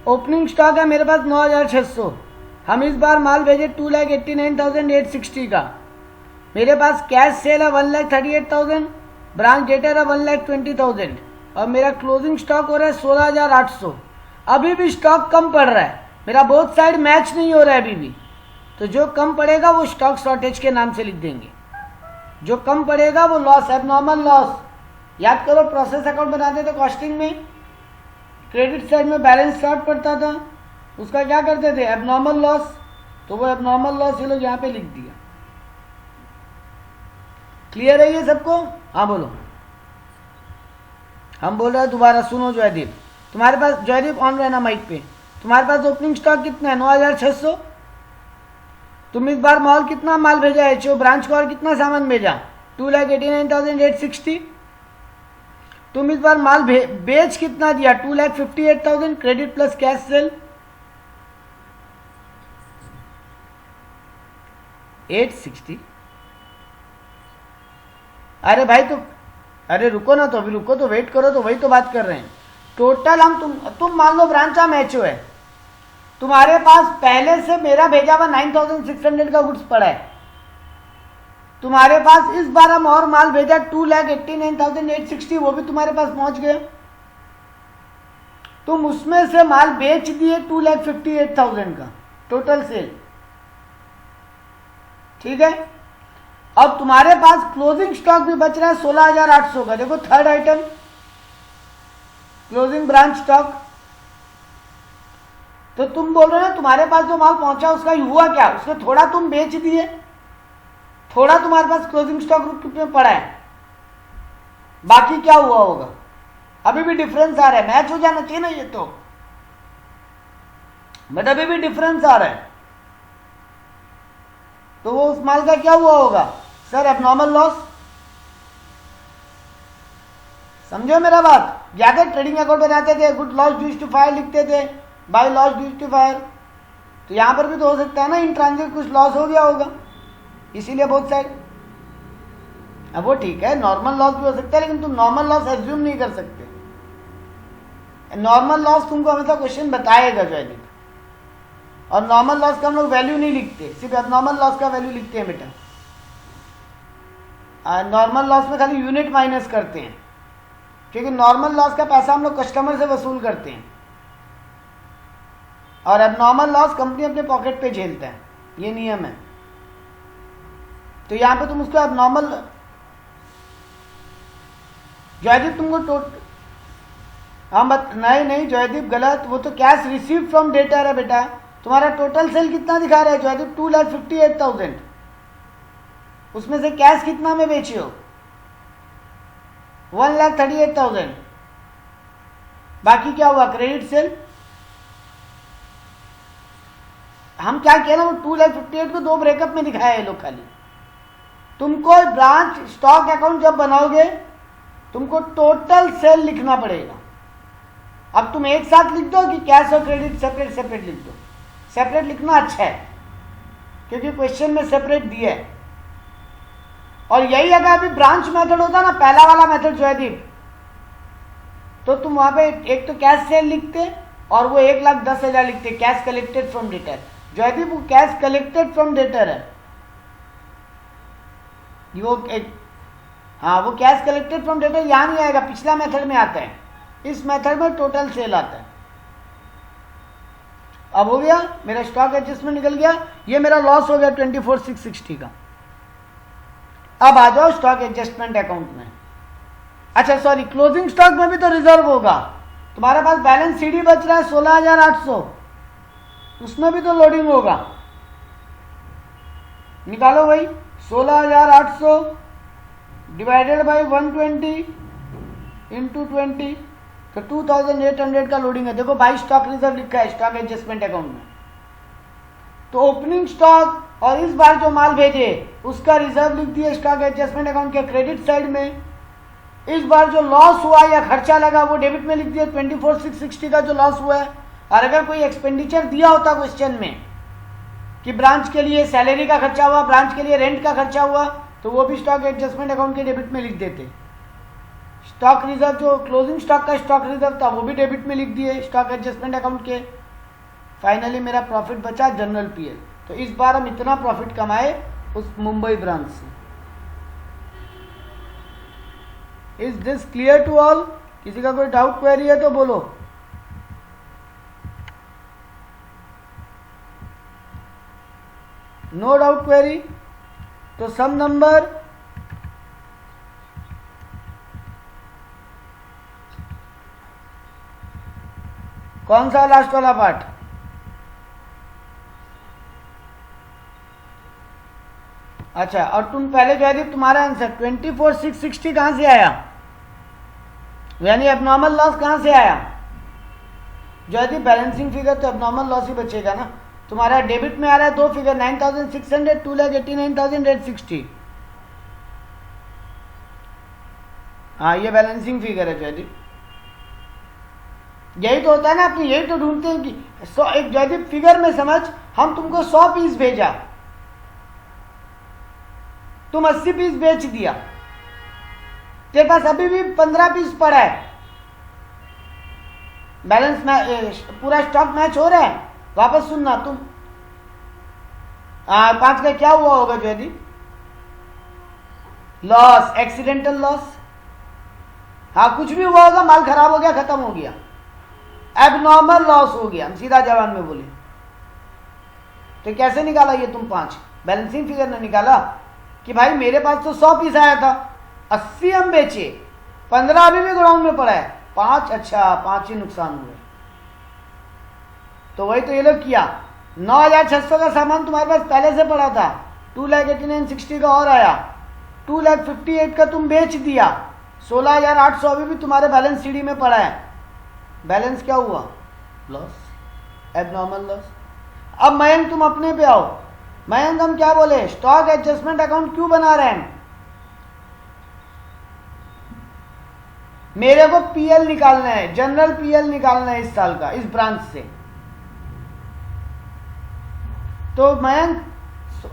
ओपनिंग स्टॉक है मेरे पास 9,600। हम इस बार माल भेजे 2,89,860 का। मेरे पास कैश सेल है 1,38,000, ब्रांच डेटर है 1,20,000 और मेरा क्लोजिंग स्टॉक हो रहा है 16,800। अभी भी स्टॉक कम पड़ रहा है, मेरा बोथ साइड मैच नहीं हो रहा है अभी भी। तो जो कम पड़ेगा वो स्टॉक शॉर्टेज के नाम से लिख देंगे। जो कम पड़ेगा वो लॉस, एबनॉर्मल लॉस। याद करो प्रोसेस अकाउंट बनाते थे कॉस्टिंग में, क्रेडिट साइड में बैलेंस शॉर्ट पड़ता था, उसका क्या करते थे एबनॉर्मल लॉस। तो वो एबनॉर्मल लॉस ये लोग यहाँ पे लिख दिया। क्लियर है ये सबको? हाँ बोलो। हम बोल रहे हैं दोबारा सुनो जयदीप। तुम्हारे पास जयदीप ऑन रहना माइक पे। तुम्हारे पास ओपनिंग स्टॉक कितना है 9,600। तुम इस बार मॉल कितना माल भेजा है ब्रांच को और कितना सामान भेजा 2,89,860। तुम इस बार माल बेच कितना दिया 2,58,000 क्रेडिट प्लस कैश सेल 860। अरे भाई तो अरे रुको ना, तो अभी रुको, तो वेट करो, तो वही तो बात कर रहे हैं। टोटल हम तुम मान लो ब्रांच का मैच है, तुम्हारे पास पहले से मेरा भेजा हुआ 9,600 का गुड्स पड़ा है। तुम्हारे पास इस बार हम और माल भेजा 2,89,860, वो भी तुम्हारे पास पहुंच गए। तुम उसमें से माल बेच दिए 2,58,000 का टोटल सेल, ठीक है। अब तुम्हारे पास क्लोजिंग स्टॉक भी बच रहा है 16,800 का। देखो third item closing branch stock. तो तुम बोल रहे हो ना तुम्हारे पास जो माल पहुंचा उसका हुआ क्या, उसमें थोड़ा तुम बेच दिए, थोड़ा तुम्हारे पास क्लोजिंग स्टॉक में पड़ा है, बाकी क्या हुआ होगा। अभी भी डिफरेंस आ रहा है, मैच हो जाना चाहिए ना ये, तो बट अभी भी डिफरेंस आ रहा है। तो वो उस माल का क्या हुआ होगा सर, एबनॉर्मल लॉस। समझो मेरा बात। ज्यादा ट्रेडिंग अकाउंट बनाते थे, गुड लॉस जस्टिफायर लिखते थे, बाय लॉस जस्टिफायर। तो यहां पर भी तो हो सकता है ना इन ट्रांजिट कुछ लॉस हो गया होगा, इसीलिए बहुत साइड। अब वो ठीक है, नॉर्मल लॉस भी हो सकता है, लेकिन तुम नॉर्मल लॉस एज्यूम नहीं कर सकते। नॉर्मल लॉस तुमको हमेशा क्वेश्चन बताएगा जयदीप, और नॉर्मल लॉस का हम लोग वैल्यू नहीं लिखते, सिर्फ एबनॉर्मल लॉस का वैल्यू लिखते हैं बेटा। नॉर्मल लॉस में खाली यूनिट माइनस करते हैं, क्योंकि नॉर्मल लॉस का पैसा हम लोग कस्टमर से वसूल करते हैं, और एबनॉर्मल लॉस कंपनी अपने पॉकेट पे झेलता है, ये नियम है। तो यहां पे तुम उसको एबनॉर्मल, जयदीप तुमको हम नहीं जयदीप गलत, वो तो कैश रिसीव फ्रॉम डेटर है बेटा। तुम्हारा टोटल सेल कितना दिखा रहा है जयदीप? 2,58,000। उसमें से कैश कितना में बेचे हो? 1,38,000। बाकी क्या हुआ? Credit sale. हम क्या किया ना, वो 2,58,000 को दो ब्रेकअप में दिखाया है लोग खाली। तुमको ब्रांच स्टॉक अकाउंट जब बनाओगे तुमको टोटल सेल लिखना पड़ेगा। अब तुम एक साथ लिख दो कि कैश और क्रेडिट सेपरेट सेपरेट लिख दो। सेपरेट लिखना अच्छा है, क्योंकि क्वेश्चन में सेपरेट दिया है। और यही अगर अभी ब्रांच मेथड होता ना, पहला वाला मेथड जयदीप, तो तुम वहां पे एक तो कैश सेल लिखते और वो 1,10,000 लिखते, cash collected from debtor. Jaideep वो कैश कलेक्टेड फ्रॉम डेटर है, वो एक, हाँ वो कैश कलेक्टेड फ्रॉम डेटर यहां नहीं आएगा, पिछला मेथड में आता है। इस मेथड में टोटल सेल आता है। अब हो गया, मेरा स्टॉक एडजस्टमेंट निकल गया, ये मेरा लॉस हो गया 24,660 का। अब आ जाओ स्टॉक एडजस्टमेंट अकाउंट में। अच्छा सॉरी, क्लोजिंग स्टॉक में भी तो रिजर्व होगा। तुम्हारे पास बैलेंस सीडी बच रहा है 16,800, उसमें भी तो लोडिंग होगा। निकालो भाई, 16,800 डिवाइडेड बाई 120 इंटू 20, तो 2,800 का लोडिंग है। देखो भाई स्टॉक रिजर्व लिखा है स्टॉक एडजस्टमेंट अकाउंट में। तो ओपनिंग स्टॉक और इस बार जो माल भेजे उसका रिजर्व लिख दिए स्टॉक एडजस्टमेंट अकाउंट के क्रेडिट साइड में। इस बार जो लॉस हुआ या खर्चा लगा वो डेबिट में लिख दिया, 24,660 का जो लॉस हुआ है। और अगर कोई एक्सपेंडिचर दिया होता क्वेश्चन में कि ब्रांच के लिए सैलरी का खर्चा हुआ, ब्रांच के लिए रेंट का खर्चा हुआ, तो वो भी स्टॉक एडजस्टमेंट अकाउंट के डेबिट में लिख देते। स्टॉक रिजर्व जो क्लोजिंग स्टॉक का स्टॉक रिजर्व था वो भी डेबिट में लिख दिए स्टॉक एडजस्टमेंट अकाउंट के। फाइनली मेरा प्रॉफिट बचा जनरल पीएल। तो इस बार हम इतना प्रॉफिट कमाए उस मुंबई ब्रांच से। Is this clear to all? किसी का कोई डाउट क्वेरी है तो बोलो। No doubt query? तो सम नंबर कौन सा लास्ट वाला पार्ट? अच्छा, और तुम पहले जयदीप तुम्हारा आंसर 24,660 कहां से आया? यानी एबनॉर्मल लॉस कहां से आया? जयदीप बैलेंसिंग फिगर तो एबनॉर्मल लॉस ही बचेगा ना। तुम्हारा डेबिट में आ रहा है दो फिगर, 9,600, 2,89,860। हाँ ये बैलेंसिंग फिगर है जयदीप। यही तो होता है ना, अपनी यही तो ढूंढते हैं कि एक जयदीप फिगर में समझ, हम तुमको 100 पीस भेजा, तुम 80 पीस बेच दिया, तेरे पास अभी भी 15 पीस पड़ा है। बैलेंस मैच, पूरा स्टॉक मैच हो रहा है। वापस सुनना तुम, 5 का क्या हुआ होगा जयदीप? Loss, accidental loss. हाँ कुछ भी हुआ होगा, माल खराब हो गया, खत्म हो गया, एबनॉर्मल लॉस हो गया। हम सीधा जवाब में बोले तो कैसे निकाला ये तुम 5? बैलेंसिंग फिगर ने निकाला कि भाई मेरे पास तो 100 पीस आया था, 80 हम बेचे, 15 अभी भी गोडाउन में पड़ा है, 5 अच्छा 5 ही नुकसान हुए। तो वही तो ये लोग किया। 9,600 का सामान तुम्हारे पास पहले से पड़ा था, 2,89,60 का और आया, 2,58,000 का तुम बेच दिया, 16,800 अभी भी तुम्हारे बैलेंस सीडी में पड़ा है। बैलेंस क्या हुआ? Loss, abnormal loss. अब मयंक तुम अपने पे आओ। मयंक हम क्या बोले, स्टॉक एडजस्टमेंट अकाउंट क्यों बना रहे हैं? मेरे को पीएल निकालना है, जनरल पीएल निकालना है इस साल का, इस ब्रांच से। तो मयंक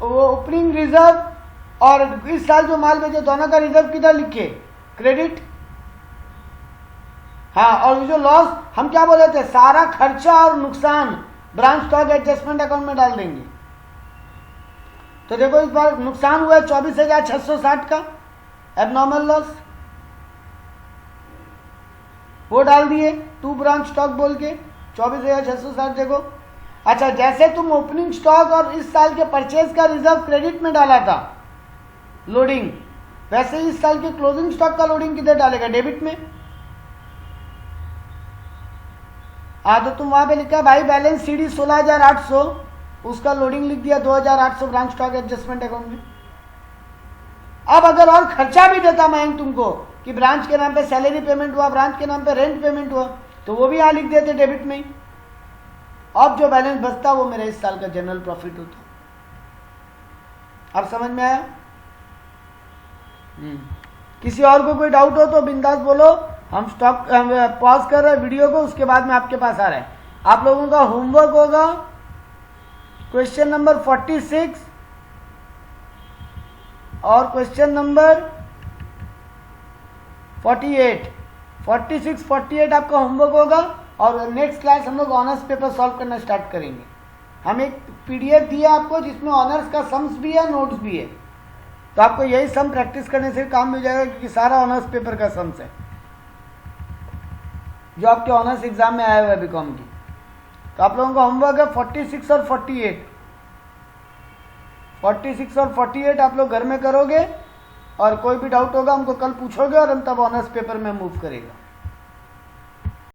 वो ओपनिंग रिजर्व और इस साल जो माल बेचे दोनों का रिजर्व किधर लिखे, क्रेडिट। हाँ, और जो लॉस हम क्या बोले थे, सारा खर्चा और नुकसान ब्रांच स्टॉक एडजस्टमेंट अकाउंट में डाल देंगे। तो देखो इस बार नुकसान हुआ है 24,660 का एबनॉर्मल लॉस, वो डाल दिए टू ब्रांच स्टॉक बोल के 24,660। देखो अच्छा, जैसे तुम ओपनिंग स्टॉक और इस साल के परचेज का रिजर्व क्रेडिट में डाला था लोडिंग, वैसे इस साल के क्लोजिंग स्टॉक का लोडिंग किधर डालेगा, डेबिट में। तो तुम वहां पे लिखा भाई बैलेंस सीडी 16,800, उसका लोडिंग लिख दिया 2,800 ब्रांच स्टॉक एडजस्टमेंट अकाउंट में। अब अगर और खर्चा भी देता मैं तुमको कि ब्रांच के नाम पे सैलरी पेमेंट हुआ, ब्रांच के नाम पे रेंट पेमेंट हुआ, तो वो भी यहां लिख देते डेबिट में ही। अब जो बैलेंस बचता वो मेरा इस साल का जनरल प्रॉफिट होता। अब समझ में आया? किसी और को कोई डाउट हो तो बिंदास बोलो, हम स्टॉप पॉज कर रहे हैं वीडियो को, उसके बाद में आपके पास आ रहा है। आप लोगों का होमवर्क होगा क्वेश्चन नंबर 46 और क्वेश्चन नंबर 48, 46, 48 आपका होमवर्क होगा। और नेक्स्ट क्लास हम लोग ऑनर्स पेपर सॉल्व करना स्टार्ट करेंगे। हम एक पीडीएफ दिया आपको जिसमें ऑनर्स का सम्स भी है, नोट्स भी है, तो आपको यही सम प्रैक्टिस करने से काम मिल जाएगा, क्योंकि सारा ऑनर्स पेपर का सम्स है जो आपके ऑनर्स एग्जाम में आया हुआ है बीकॉम की। तो आप लोगों का होमवर्क है 46 और 48, 46 और 48 आप लोग घर में करोगे, और कोई भी डाउट होगा हमको कल पूछोगे और हम तब ऑनर्स पेपर में मूव करेगा।